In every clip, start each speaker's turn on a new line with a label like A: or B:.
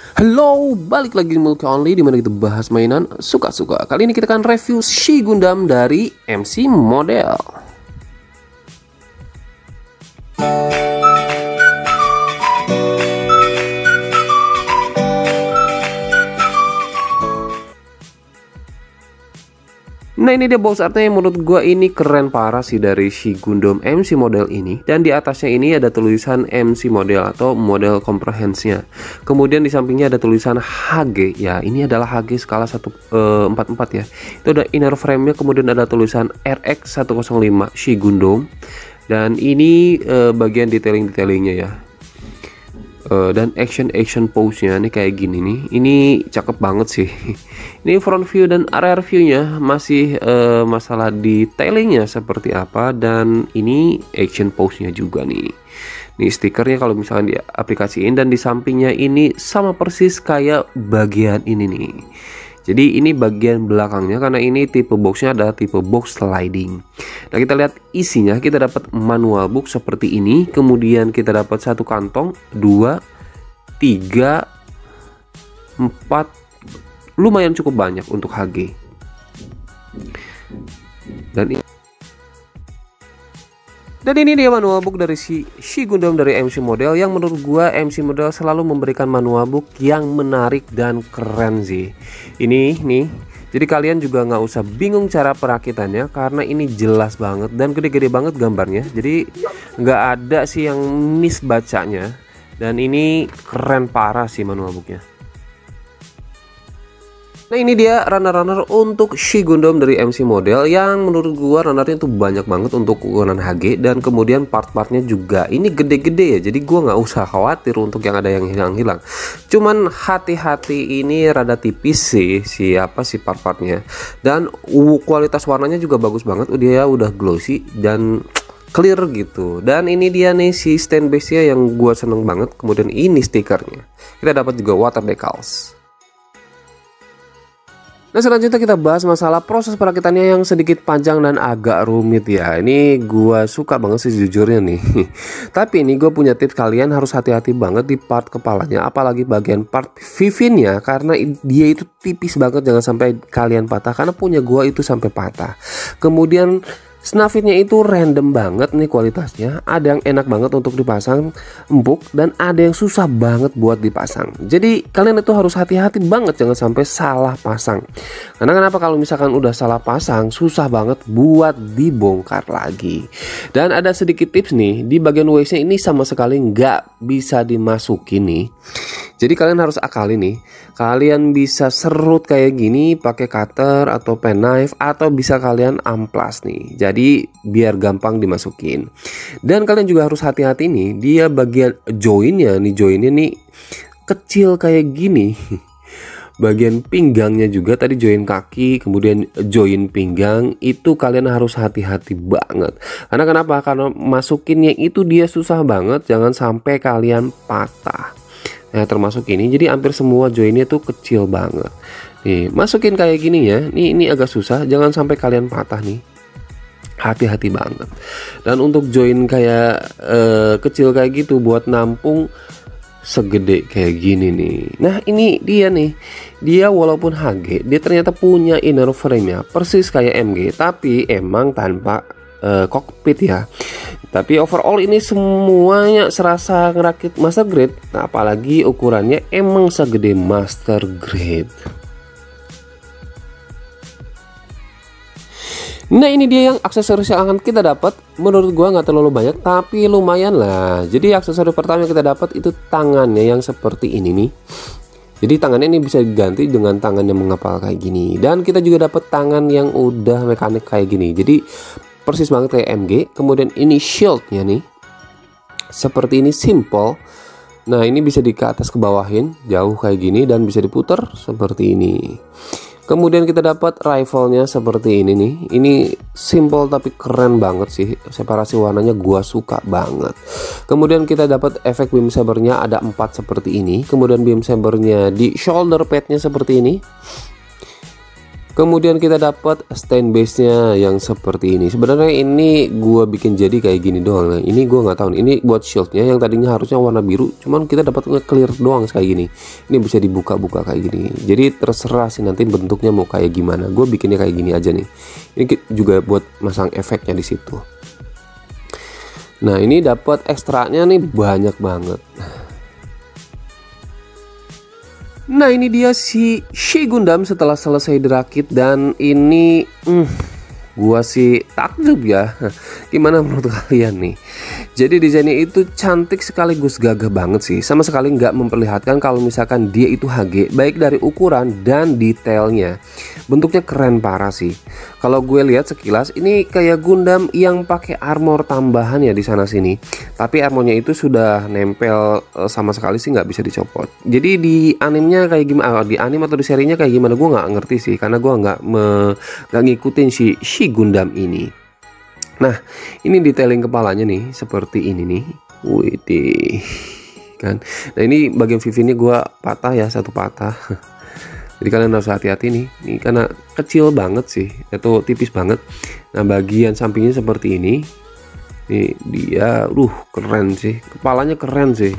A: Halo, balik lagi di Multi Only dimana kita bahas mainan suka-suka. Kali ini kita akan review Shi Gundam dari MC Model. Nah, ini dia box artnya yang menurut gua ini keren parah sih dari Shi Gundam MC Model ini. Dan di atasnya ini ada tulisan MC Model atau model comprehensive-nya. Kemudian di sampingnya ada tulisan HG. Ya, ini adalah HG skala 144 ya. Itu ada inner frame-nya, kemudian ada tulisan RX105 Shi Gundam. Dan ini bagian detailing-detailingnya ya. Dan action pose-nya ini kayak gini nih. Ini cakep banget sih. Ini front view dan rear view-nya masih masalah detailingnya seperti apa, dan ini action pose-nya juga nih. Nih stikernya kalau misalkan diaplikasiin, dan di sampingnya ini sama persis kayak bagian ini nih. Jadi ini bagian belakangnya, karena ini tipe boxnya adalah tipe box sliding. Nah, kita lihat isinya, kita dapat manual book seperti ini, kemudian kita dapat satu kantong, 2, 3, 4, lumayan cukup banyak untuk HG. Dan ini dia manual book dari Shi Gundam dari MC Model, yang menurut gua MC Model selalu memberikan manual book yang menarik dan keren sih. Ini nih, jadi kalian juga nggak usah bingung cara perakitannya, karena ini jelas banget dan gede-gede banget gambarnya. Jadi nggak ada sih yang miss bacanya, dan ini keren parah sih manual booknya. Nah, ini dia runner-runner untuk Shi Gundam dari MC Model, yang menurut gua runnernya tuh banyak banget untuk ukuran HG, dan kemudian part-partnya juga ini gede-gede ya, jadi gua nggak usah khawatir untuk yang ada yang hilang-hilang. Cuman hati-hati, ini rada tipis sih siapa sih part-partnya, dan kualitas warnanya juga bagus banget, dia udah glossy dan clear gitu. Dan ini dia nih si stand base-nya yang gua seneng banget. Kemudian ini stikernya, kita dapat juga water decals. Nah, selanjutnya kita bahas masalah proses perakitannya yang sedikit panjang dan agak rumit ya. Ini gua suka banget sih jujurnya nih. Tapi ini gue punya tips, kalian harus hati-hati banget di part kepalanya, apalagi bagian part vivinnya, karena dia itu tipis banget, jangan sampai kalian patah, karena punya gua itu sampai patah. Kemudian snafitnya itu random banget nih kualitasnya, ada yang enak banget untuk dipasang empuk, dan ada yang susah banget buat dipasang. Jadi kalian itu harus hati-hati banget, jangan sampai salah pasang. Karena kenapa, kalau misalkan udah salah pasang susah banget buat dibongkar lagi. Dan ada sedikit tips nih, di bagian waistnya ini sama sekali nggak bisa dimasukin nih. Jadi kalian harus akali nih, kalian bisa serut kayak gini pakai cutter atau penknife, atau bisa kalian amplas nih. Jadi biar gampang dimasukin. Dan kalian juga harus hati-hati nih, dia bagian joinnya nih kecil kayak gini. Bagian pinggangnya juga, tadi join kaki, kemudian join pinggang, itu kalian harus hati-hati banget. Karena kenapa? Karena masukinnya itu dia susah banget, jangan sampai kalian patah. Nah, termasuk ini, jadi hampir semua joinnya tuh kecil banget. Nih, masukin kayak gini ya. Ini agak susah, jangan sampai kalian patah nih. Hati-hati banget. Dan untuk join kayak kecil kayak gitu buat nampung segede kayak gini nih. Nah, ini dia nih. Dia walaupun HG, dia ternyata punya inner frame-nya persis kayak MG, tapi emang tanpa kokpit ya. Tapi overall ini semuanya serasa ngerakit master grade. Nah, apalagi ukurannya emang segede master grade. Nah, ini dia yang aksesoris yang akan kita dapat. Menurut gua nggak terlalu banyak, tapi lumayan lah. Jadi aksesoris pertama yang kita dapat itu tangannya yang seperti ini nih. Jadi tangannya ini bisa diganti dengan tangan yang mengapal kayak gini. Dan kita juga dapat tangan yang udah mekanik kayak gini. Jadi persis banget kayak MG. Kemudian ini shieldnya nih seperti ini, simple. Nah, ini bisa di ke atas ke bawahin jauh kayak gini, dan bisa diputar seperti ini. Kemudian kita dapat rifle-nya seperti ini nih. Ini simple tapi keren banget sih. Separasi warnanya gua suka banget. Kemudian kita dapat efek beam sabernya ada 4 seperti ini. Kemudian beam sabernya di shoulder pad-nya seperti ini. Kemudian kita dapat stand base-nya yang seperti ini. Sebenarnya ini gua bikin jadi kayak gini doang. Nah, ini gua nggak tahu nih. Ini buat shieldnya yang tadinya harusnya warna biru, cuman kita dapat nge-clear doang kayak gini. Ini bisa dibuka-buka kayak gini. Jadi terserah sih nanti bentuknya mau kayak gimana. Gue bikinnya kayak gini aja nih. Ini juga buat masang efeknya di situ. Nah, ini dapat ekstranya nih banyak banget. Nah, ini dia si Gundam setelah selesai dirakit, dan ini gua sih takjub ya. Gimana menurut kalian nih? Jadi desainnya itu cantik sekaligus gagah banget sih. Sama sekali nggak memperlihatkan kalau misalkan dia itu HG, baik dari ukuran dan detailnya. Bentuknya keren parah sih. Kalau gue lihat sekilas ini kayak Gundam yang pakai armor tambahan ya di sana sini. Tapi armornya itu sudah nempel, sama sekali sih nggak bisa dicopot. Jadi di animenya kayak gimana? Di anime atau di serinya kayak gimana? Gue nggak ngerti sih, karena gue nggak ngikutin si Gundam ini. Nah, ini detailing kepalanya nih seperti ini nih. Wih, kan. Nah, ini bagian VV-nya gue patah ya, satu patah. Jadi kalian harus hati-hati nih. Ini karena kecil banget sih, atau tipis banget. Nah, bagian sampingnya seperti ini. Nih dia, keren sih. Kepalanya keren sih.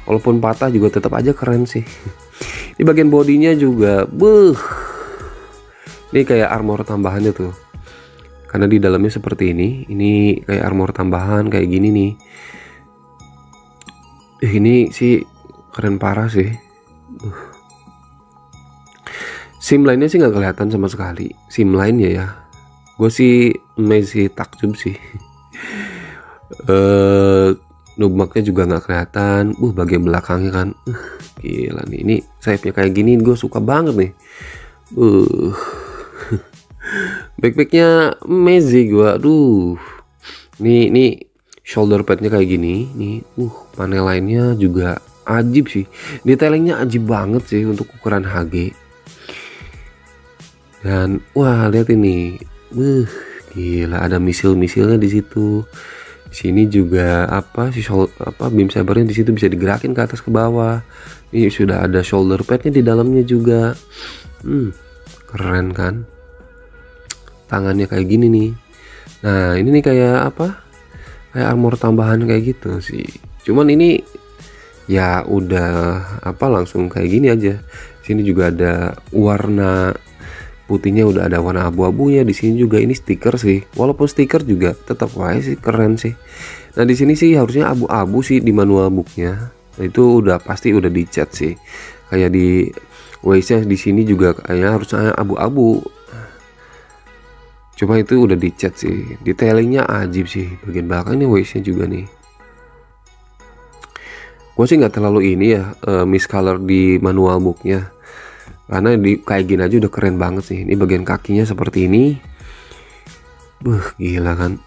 A: Walaupun patah juga tetap aja keren sih. Ini bagian bodinya juga, ini kayak armor tambahannya tuh. Karena di dalamnya seperti ini kayak armor tambahan kayak gini nih. Ini sih keren parah sih. Sim line-nya sih nggak kelihatan sama sekali. Sim line-nya ya. Gue sih masih takjub sih. Nubmaknya juga nggak kelihatan. Bagian belakangnya kan. Gila nih. Ini sayapnya kayak gini. Gue suka banget nih. Backpacknya Mezi gua, Nih shoulder padnya kayak gini, nih, panel lainnya juga ajib sih, detailingnya ajib banget sih untuk ukuran HG. Dan wah lihat ini, gila ada misil-misilnya di situ. Di sini juga beam sabernya di situ bisa digerakin ke atas ke bawah. Ini sudah ada shoulder padnya di dalamnya juga, keren kan? Tangannya kayak gini nih. Nah, ini nih kayak kayak armor tambahan kayak gitu sih. Cuman ini ya udah langsung kayak gini aja. Sini juga ada warna putihnya, udah ada warna abu-abunya. Di sini juga ini stiker sih. Walaupun stiker juga tetap sih keren sih. Nah, di sini sih harusnya abu-abu sih di manual booknya. Itu udah pasti udah dicat sih. Kayak di waistnya di sini juga kayaknya harusnya abu-abu. Cuma itu udah dicat sih. Detailingnya ajib sih. Bagian belakang ini waistnya juga nih. Gue sih nggak terlalu ini ya, miscolor di manual booknya. Karena kayak gini aja udah keren banget sih. Ini bagian kakinya seperti ini. Gila kan.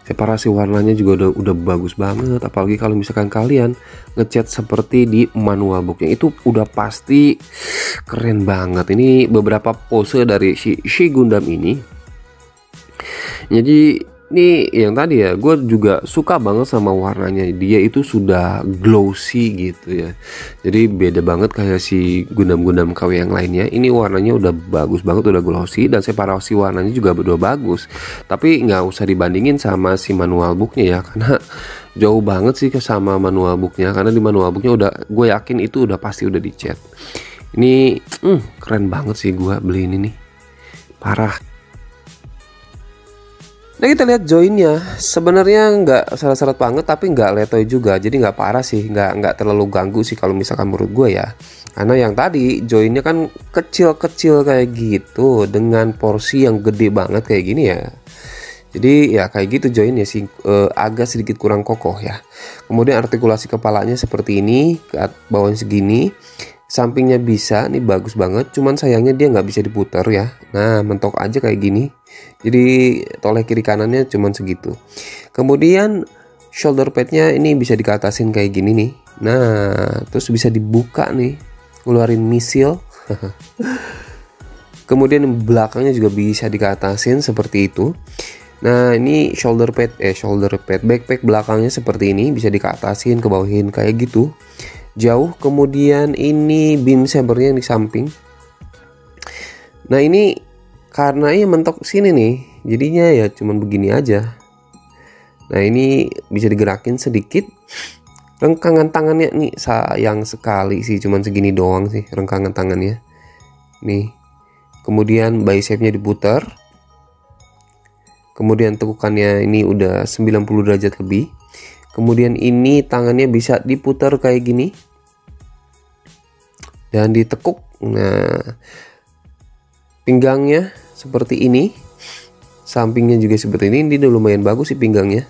A: Separasi warnanya juga udah bagus banget. Apalagi kalau misalkan kalian ngecat seperti di manual booknya, itu udah pasti keren banget. Ini beberapa pose dari si Gundam ini. Jadi ini yang tadi ya, gue juga suka banget sama warnanya. Dia itu sudah glossy gitu ya. Jadi beda banget kayak si Gundam-Gundam KW yang lainnya. Ini warnanya udah bagus banget, udah glossy, dan separasi warnanya juga udah bagus. Tapi nggak usah dibandingin sama si manual booknya ya, karena jauh banget sih sama manual booknya. Karena di manual booknya udah, gue yakin itu udah pasti udah dicat. Ini keren banget sih, gue beli ini nih, parah. Nah, kita lihat joinnya, sebenarnya nggak seret-seret banget, tapi nggak letoy juga, jadi nggak parah sih, nggak terlalu ganggu sih kalau misalkan menurut gue ya. Karena yang tadi joinnya kan kecil-kecil kayak gitu, dengan porsi yang gede banget kayak gini ya. Jadi ya kayak gitu joinnya sih, agak sedikit kurang kokoh ya. Kemudian artikulasi kepalanya seperti ini, ke bawahnya segini. Sampingnya bisa, nih bagus banget, cuman sayangnya dia nggak bisa diputar ya. Nah, mentok aja kayak gini. Jadi toleh kiri kanannya cuman segitu. Kemudian shoulder padnya ini bisa dikatasin kayak gini nih. Nah, terus bisa dibuka nih, ngeluarin misil. Kemudian belakangnya juga bisa dikatasin seperti itu. Nah, ini shoulder pad backpack belakangnya seperti ini, bisa dikatasin ke bawahin kayak gitu. Jauh. Kemudian ini beam sabernya yang di samping. Nah ini karena ini mentok sini nih, jadinya ya cuman begini aja. Nah ini bisa digerakin sedikit. Rengkangan tangannya nih sayang sekali sih, cuman segini doang sih rengkangan tangannya nih. Kemudian bicepnya diputar, kemudian tekukannya ini udah 90 derajat lebih. Kemudian ini tangannya bisa diputar kayak gini dan ditekuk. Nah pinggangnya seperti ini, sampingnya juga seperti ini udah lumayan bagus sih pinggangnya.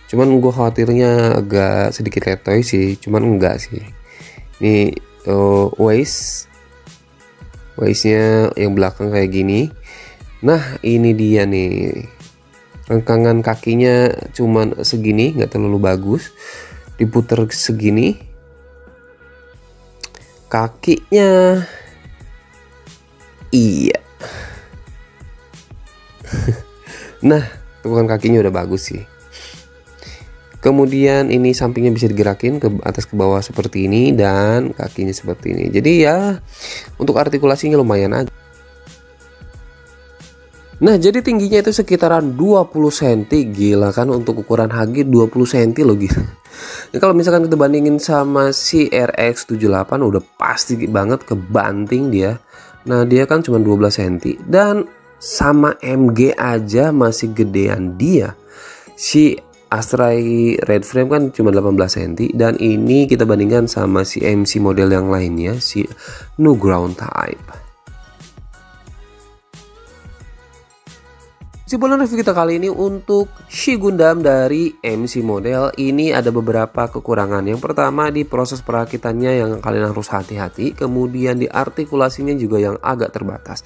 A: Cuman gue khawatirnya agak sedikit letoy sih, cuman enggak sih. Ini waistnya yang belakang kayak gini. Nah ini dia nih, rengkangan kakinya cuman segini, nggak terlalu bagus, diputer segini. Kakinya iya. Nah tekukan kakinya udah bagus sih. Kemudian ini sampingnya bisa digerakin ke atas ke bawah seperti ini, dan kakinya seperti ini. Jadi ya untuk artikulasinya lumayan aja. Nah jadi tingginya itu sekitaran 20 cm. Gila kan, untuk ukuran HG 20 cm loh gitu. Nah, kalau misalkan kita bandingin sama si RX78 udah pasti banget kebanting dia. Nah dia kan cuma 12 cm, dan sama MG aja masih gedean dia. Si Astray Red Frame kan cuma 18 cm, dan ini kita bandingkan sama si MC model yang lainnya, si No Ground Type. Kesimpulan review kita kali ini untuk Shi Gundam dari MC model ini ada beberapa kekurangan. Yang pertama di proses perakitannya yang kalian harus hati-hati, kemudian di artikulasinya juga yang agak terbatas.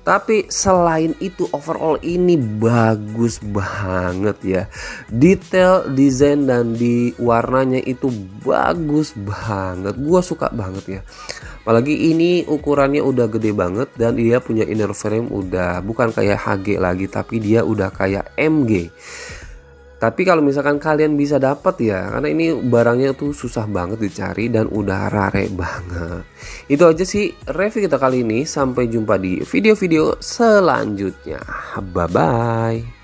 A: Tapi selain itu overall ini bagus banget ya. Detail, desain, dan di warnanya itu bagus banget. Gua suka banget ya. Apalagi ini ukurannya udah gede banget, dan dia punya inner frame udah bukan kayak HG lagi, tapi dia udah kayak MG. Tapi kalau misalkan kalian bisa dapat ya, karena ini barangnya tuh susah banget dicari dan udah rare banget. Itu aja sih review kita kali ini. Sampai jumpa di video-video selanjutnya. Bye bye.